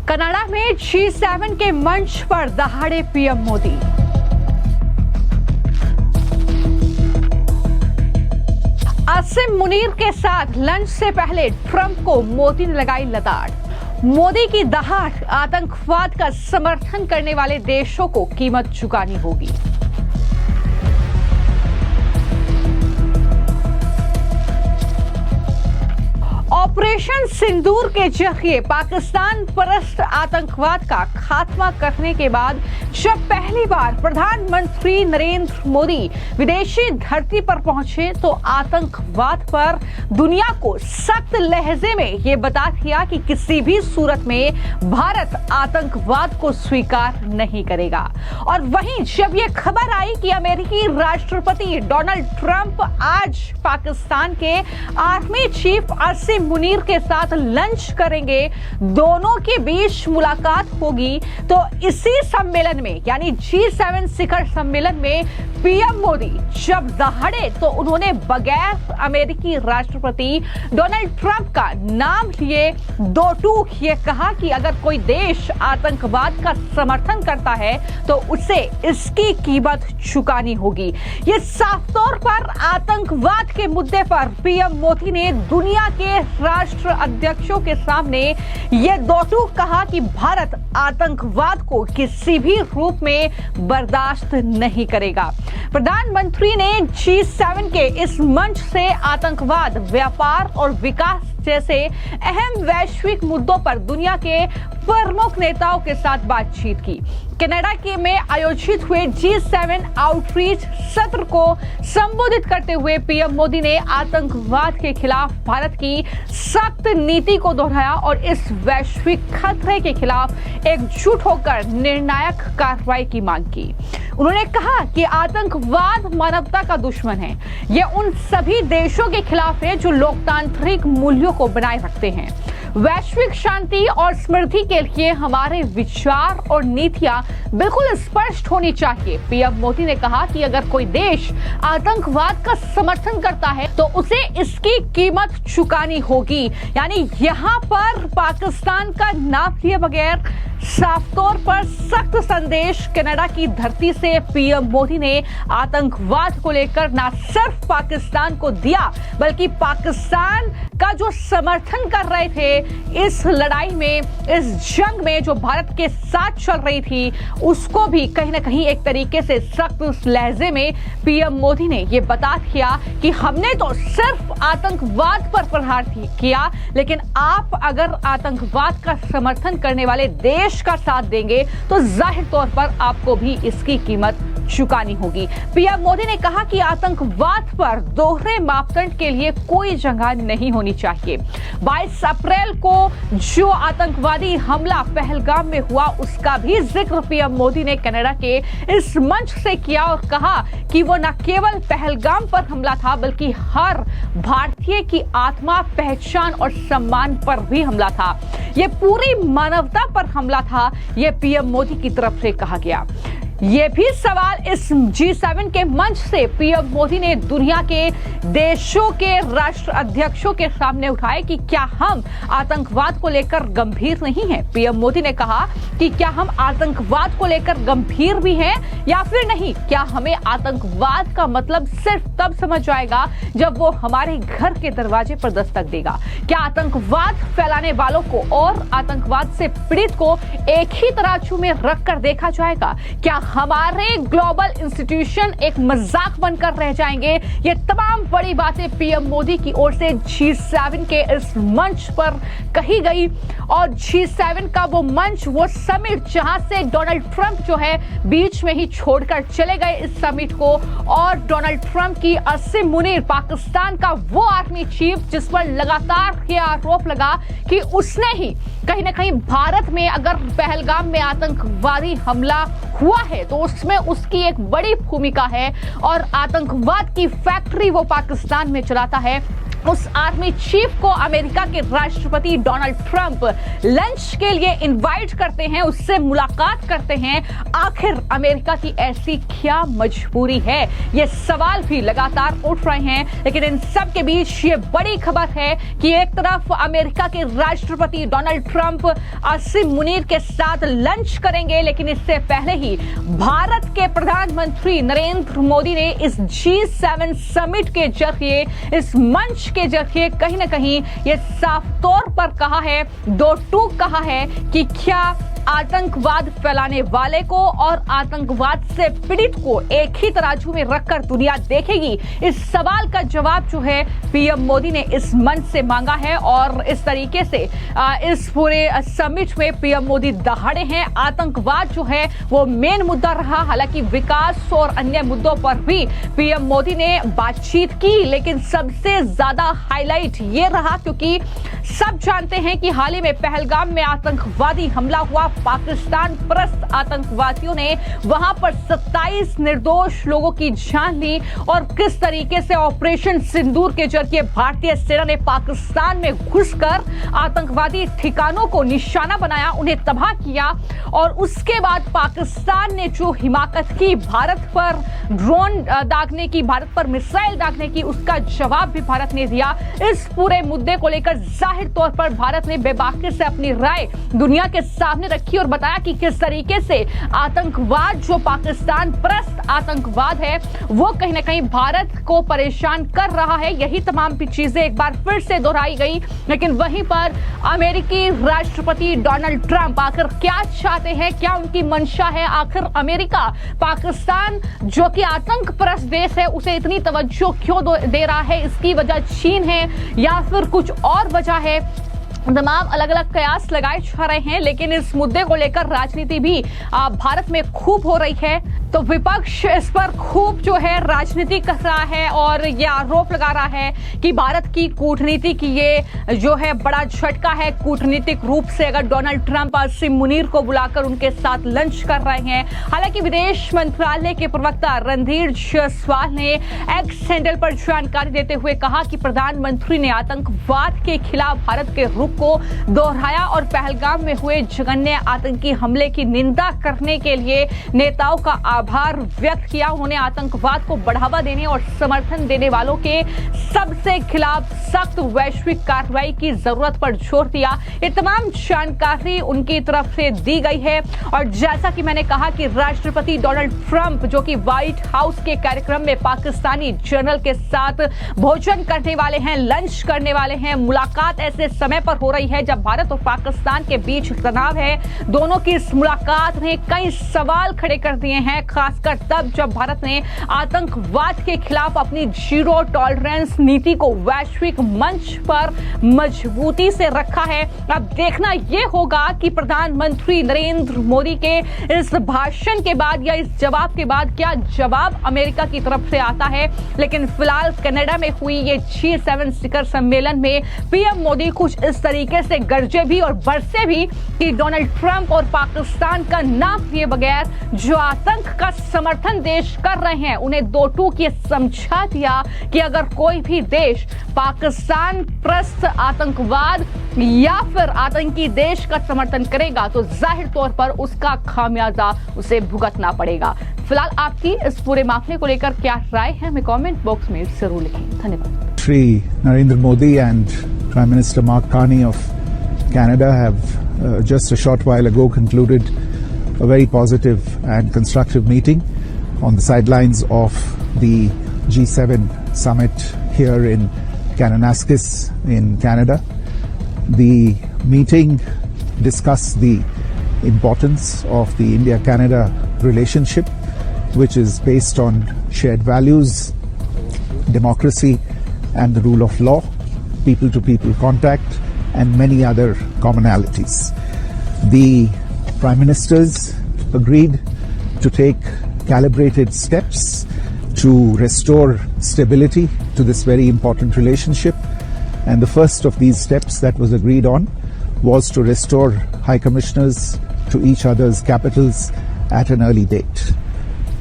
Canada में G7 के मंच पर दहाड़े पीएम मोदी। आसिम मुनीर के साथ लंच से पहले ट्रंप को मोदी ने लगाई लताड़। मोदी की दहाड़, आतंकवाद का समर्थन करने वाले देशों को कीमत चुकानी होगी। ऑपरेशन सिंदूर के जरिए पाकिस्तान परस्त आतंकवाद का खात्मा करने के बाद जब पहली बार प्रधानमंत्री नरेंद्र मोदी विदेशी धरती पर पहुंचे तो आतंकवाद पर दुनिया को सख्त लहजे में ये बता दिया कि किसी भी सूरत में भारत आतंकवाद को स्वीकार नहीं करेगा। और वहीं जब ये खबर आई कि अमेरिकी राष्ट्रपति डोनाल्ड ट्रंप आज पाकिस्तान के आर्मी चीफ आसिम मुनीर के साथ लंच करेंगे, दोनों के बीच मुलाकात होगी, तो इसी सम्मेलन में यानी G7 शिखर सम्मेलन में पीएम मोदी जब दहाड़े तो उन्होंने बगैर अमेरिकी राष्ट्रपति डोनाल्ड ट्रंप का नाम लिए दो टूक ये कहा कि अगर कोई देश आतंकवाद का समर्थन करता है तो उसे इसकी कीमत चुकानी होगी। ये साफ तौर पर आतंकवाद के मुद्दे पर पीएम मोदी ने दुनिया के राष्ट्र अध्यक्षों के सामने ये दो टूक कहा कि भारत आतंकवाद को किसी भी रूप में बर्दाश्त नहीं करेगा। प्रधानमंत्री ने G7 के इस मंच से आतंकवाद, व्यापार और विकास जैसे अहम वैश्विक मुद्दों पर दुनिया के प्रमुख नेताओं के साथ बातचीत की। कनाडा में आयोजित हुए G7 आउटरीच सत्र को संबोधित करते हुए पीएम मोदी ने आतंकवाद के खिलाफ भारत की सख्त नीति को दोहराया और इस वैश्विक खतरे के खिलाफ एकजुट होकर निर्णायक कार्रवाई की मांग की। उन्होंने कहा कि आतंकवाद मानवता का दुश्मन है। यह उन सभी देशों के खिलाफ है जो लोकतांत्रिक मूल्यों को बनाए रखते हैं। वैश्विक शांति और समृद्धि के लिए हमारे विचार और नीतियां बिल्कुल स्पष्ट होनी चाहिए। पीएम मोदी ने कहा कि अगर कोई देश आतंकवाद का समर्थन करता है तो उसे इसकी कीमत चुकानी होगी। यानी यहाँ पर पाकिस्तान का नाम लिए बगैर साफ तौर पर सख्त संदेश कनाडा की धरती से पीएम मोदी ने आतंकवाद को लेकर न सिर्फ पाकिस्तान को दिया बल्कि पाकिस्तान का जो समर्थन कर रहे थे इस लड़ाई में, इस जंग में जो भारत के साथ चल रही थी, उसको भी कहीं ना कहीं एक तरीके से सख्त लहजे में पीएम मोदी ने ये बता दिया कि हमने तो सिर्फ आतंकवाद पर प्रहार किया, लेकिन आप अगर आतंकवाद का समर्थन करने वाले देश का साथ देंगे तो जाहिर तौर पर आपको भी इसकी कीमत चुकानी होगी। पीएम मोदी ने कहा कि आतंकवाद पर दोहरे मापदंड के लिए कोई जगह नहीं होनी चाहिए। 22 अप्रैल को जो आतंकवादी हमला पहलगाम में हुआ उसका भी जिक्र पीएम मोदी ने कनाडा के इस मंच से किया और कहा कि वो न केवल पहलगाम पर हमला था बल्कि हर भारतीय की आत्मा, पहचान और सम्मान पर भी हमला था। ये पूरी मानवता पर हमला था, ये पीएम मोदी की तरफ से कहा गया। ये भी सवाल इस G7 के मंच से पीएम मोदी ने दुनिया के देशों के राष्ट्र अध्यक्षों के सामने उठाए कि क्या हम आतंकवाद को लेकर गंभीर नहीं हैं। पीएम मोदी ने कहा कि क्या हम आतंकवाद को लेकर गंभीर भी हैं या फिर नहीं। क्या हमें आतंकवाद का मतलब सिर्फ तब समझ आएगा जब वो हमारे घर के दरवाजे पर दस्तक देगा। क्या आतंकवाद फैलाने वालों को और आतंकवाद से पीड़ित को एक ही तराजू में रखकर देखा जाएगा। क्या हमारे ग्लोबल इंस्टीट्यूशन एक मजाक बनकर रह जाएंगे। ये तमाम बड़ी बातें पीएम मोदी की ओर से G7 के इस मंच पर कही गई। और G7 का वो मंच, वो समिट जहां से डोनाल्ड ट्रंप जो है बीच में ही छोड़कर चले गए इस समिट को, और डोनाल्ड ट्रंप की आसिम मुनीर, पाकिस्तान का वो आर्मी चीफ जिस पर लगातार ये आरोप लगा कि उसने ही कहीं ना कहीं भारत में अगर पहलगाम में आतंकवादी हमला हुआ है तो उसमें उसकी एक बड़ी भूमिका है और आतंकवाद की फैक्ट्री वो पाकिस्तान में चलाता है। उस आर्मी चीफ को अमेरिका के राष्ट्रपति डोनाल्ड ट्रंप लंच के लिए इनवाइट करते हैं, उससे मुलाकात करते हैं। आखिर अमेरिका की ऐसी क्या मजबूरी है? ये सवाल भी लगातार उठ रहे हैं। लेकिन इन सब के बीच ये बड़ी खबर है कि एक तरफ अमेरिका के राष्ट्रपति डोनाल्ड ट्रंप आसिम मुनीर के साथ लंच करेंगे, लेकिन इससे पहले ही भारत के प्रधानमंत्री नरेंद्र मोदी ने इस G7 समिट के जरिए, इस मंच के जरिए कहीं ना कहीं ये साफ तौर पर कहा है, दो टूक कहा है कि क्या आतंकवाद फैलाने वाले को और आतंकवाद से पीड़ित को एक ही तराजू में रखकर दुनिया देखेगी? इस सवाल का जवाब जो है पीएम मोदी ने इस मंच से मांगा है और इस तरीके से इस पूरे समिट में पीएम मोदी दहाड़े हैं। आतंकवाद जो है वो मेन मुद्दा रहा। हालांकि विकास और अन्य मुद्दों पर भी पीएम मोदी ने बातचीत की, लेकिन सबसे ज्यादा हाईलाइट ये रहा क्योंकि सब जानते हैं कि हाल ही में पहलगाम में आतंकवादी हमला हुआ। पाकिस्तान परस्त आतंकवादियों ने वहां पर 27 निर्दोष लोगों की जान ली और किस तरीके से ऑपरेशन सिंदूर के जरिए भारतीय सेना ने पाकिस्तान में घुसकर आतंकवादी ठिकानों को निशाना बनाया, उन्हें तबाह किया। और उसके बाद पाकिस्तान ने जो हिमाकत की, भारत पर ड्रोन दागने की, भारत पर मिसाइल दागने की, उसका जवाब भी भारत ने दिया। इस पूरे मुद्दे को लेकर जाहिर तौर पर भारत ने बेबाकी से अपनी राय दुनिया के सामने रखी और बताया कि किस तरीके से आतंकवाद, जो पाकिस्तान परस्त आतंकवाद है, वो कहीं ना कहीं भारत को परेशान कर रहा है। यही तमाम भी चीजें एक बार फिर से दोहराई गई। लेकिन वहीं पर अमेरिकी राष्ट्रपति डोनाल्ड ट्रंप आखिर क्या चाहते हैं, क्या उनकी मंशा है? आखिर अमेरिका पाकिस्तान जो कि आतंक परस्त देश है उसे इतनी तवज्जो क्यों दे रहा है? इसकी वजह चीन है या फिर कुछ और वजह है? तमाम अलग अलग कयास लगाए जा रहे हैं, लेकिन इस मुद्दे को लेकर राजनीति भी भारत में खूब हो रही है। तो विपक्ष इस पर खूब जो है राजनीति कर रहा है और ये आरोप लगा रहा है कि भारत की कूटनीति की ये जो है बड़ा झटका है। कूटनीतिक रूप से अगर डोनाल्ड ट्रंप आसिम मुनीर को बुलाकर उनके साथ लंच कर रहे हैं। हालांकि विदेश मंत्रालय के प्रवक्ता रणधीर जायसवाल ने एक्स हैंडल पर जानकारी देते हुए कहा कि प्रधानमंत्री ने आतंकवाद के खिलाफ भारत के रुख को दोहराया और पहलगाम में हुए जघन्य आतंकी हमले की निंदा करने के लिए नेताओं का आभार व्यक्त किया। उन्होंने आतंकवाद को बढ़ावा देने और समर्थन देने वालों के सबसे खिलाफ सख्त वैश्विक कार्रवाई की जरूरत पर जोर दिया। ये तमाम जानकारी उनकी तरफ से दी गई है। और जैसा कि मैंने कहा कि राष्ट्रपति डोनाल्ड ट्रंप जो कि व्हाइट हाउस के कार्यक्रम में पाकिस्तानी जनरल के साथ भोजन करने वाले हैं, लंच करने वाले हैं। मुलाकात ऐसे समय पर हो रही है जब भारत और पाकिस्तान के बीच तनाव है। दोनों की इस मुलाकात ने कई सवाल खड़े कर दिए हैं, खासकर तब जब भारत ने आतंकवाद के खिलाफ अपनी जीरो टॉलरेंस नीति को वैश्विक मंच पर मजबूती से रखा है। अब देखना यह होगा कि प्रधानमंत्री नरेंद्र मोदी के इस भाषण के बाद या इस जवाब के बाद क्या जवाब अमेरिका की तरफ से आता है। लेकिन फिलहाल कनाडा में हुई ये G7 शिखर सम्मेलन में पीएम मोदी कुछ इस तरीके से गरजे भी और बरसे भी कि डोनाल्ड ट्रंप और पाकिस्तान का नाम लिए बगैर जो आतंक का समर्थन देश कर रहे हैं उन्हें दो टूक ये समझा दिया कि अगर कोई भी देश पाकिस्तान परस्त आतंकवाद या फिर आतंकी देश का समर्थन करेगा तो जाहिर तौर पर उसका खामियाजा उसे भुगतना पड़ेगा। फिलहाल आपकी इस पूरे मामले को लेकर क्या राय है, हमें कमेंट बॉक्स में जरूर लिखें। धन्यवाद। Shri Narendra Modi and Prime Minister Mark Carney of Canada have just a short while ago concluded a very positive and constructive meeting on the sidelines of the G7 summit here in Kananaskis in Canada. The meeting discussed the importance of the India-Canada relationship, which is based on shared values, democracy and the rule of law, people-to-people contact and many other commonalities. The Prime Ministers agreed to take calibrated steps to restore stability to this very important relationship. And the first of these steps that was agreed on was to restore High Commissioners to each other's capitals at an early date.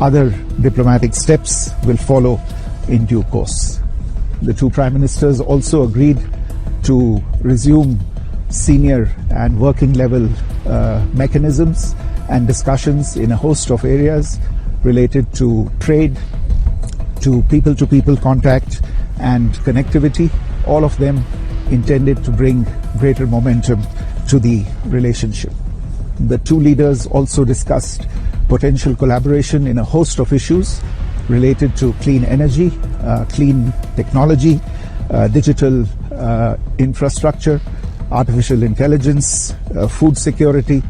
Other diplomatic steps will follow in due course. the two prime ministers also agreed to resume senior and working level mechanisms and discussions in a host of areas related to trade, to people contact and connectivity, all of them intended to bring greater momentum to the relationship. The two leaders also discussed potential collaboration in a host of issues related to clean energy, clean technology, digital infrastructure, artificial intelligence, food security,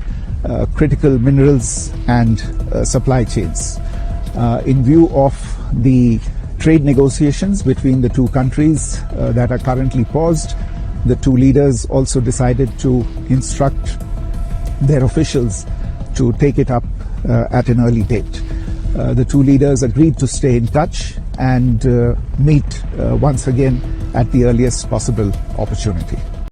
critical minerals and supply chains. In view of the trade negotiations between the two countries that are currently paused, the two leaders also decided to instruct their officials to take it up at an early date. The two leaders agreed to stay in touch and meet once again at the earliest possible opportunity.